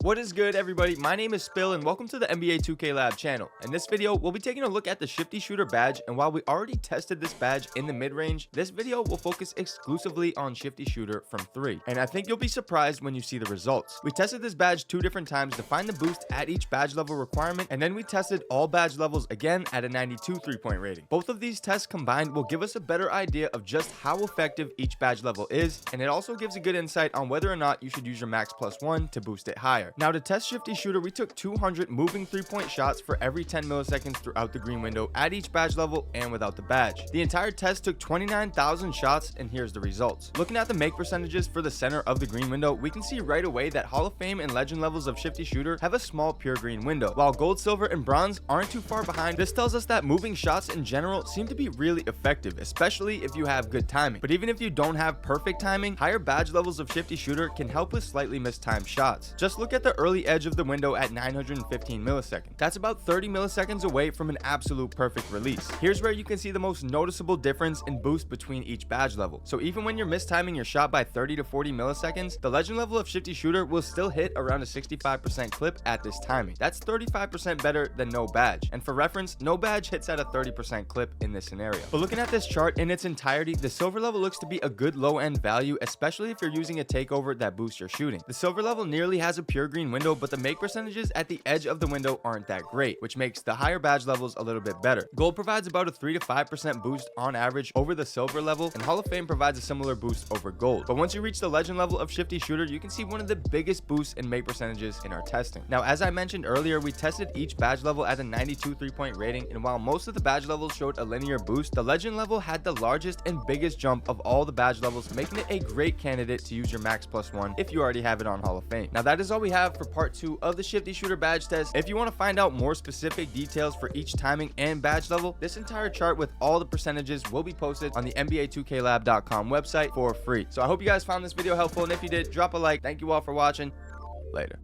What is good, everybody? My name is Spill and welcome to the NBA 2K Lab channel. In this video, we'll be taking a look at the Shifty Shooter badge, and while we already tested this badge in the mid-range, this video will focus exclusively on Shifty Shooter from 3. And I think you'll be surprised when you see the results. We tested this badge 2 different times to find the boost at each badge level requirement, and then we tested all badge levels again at a 92 3-point rating. Both of these tests combined will give us a better idea of just how effective each badge level is, and it also gives a good insight on whether or not you should use your max +1 to boost it higher. Now, to test Shifty Shooter, we took 200 moving 3-point shots for every 10 milliseconds throughout the green window at each badge level and without the badge. The entire test took 29,000 shots, and here's the results. Looking at the make percentages for the center of the green window, we can see right away that Hall of Fame and Legend levels of Shifty Shooter have a small pure green window, while gold, silver, and bronze aren't too far behind. This tells us that moving shots in general seem to be really effective, especially if you have good timing. But even if you don't have perfect timing, higher badge levels of Shifty Shooter can help with slightly mistimed shots. Just look at the early edge of the window at 915 milliseconds. That's about 30 milliseconds away from an absolute perfect release. Here's where you can see the most noticeable difference in boost between each badge level. So even when you're mistiming your shot by 30 to 40 milliseconds, the legend level of Shifty Shooter will still hit around a 65% clip at this timing. That's 35% better than no badge. And for reference, no badge hits at a 30% clip in this scenario. But looking at this chart in its entirety, the silver level looks to be a good low end value, especially if you're using a takeover that boosts your shooting. The silver level nearly has a pure green window, but the make percentages at the edge of the window aren't that great, which makes the higher badge levels a little bit better. Gold provides about a 3 to 5% boost on average over the silver level, and Hall of Fame provides a similar boost over gold. But once you reach the legend level of Shifty Shooter, you can see one of the biggest boosts in make percentages in our testing. Now, as I mentioned earlier, we tested each badge level at a 92 3-point rating, and while most of the badge levels showed a linear boost, the legend level had the largest and biggest jump of all the badge levels, making it a great candidate to use your max +1 if you already have it on Hall of Fame. Now, that is all we have for part 2 of the Shifty Shooter badge test. If you want to find out more specific details for each timing and badge level, this entire chart with all the percentages will be posted on the NBA2KLab.com website for free. So I hope you guys found this video helpful, and if you did, drop a like. Thank you all for watching. Later.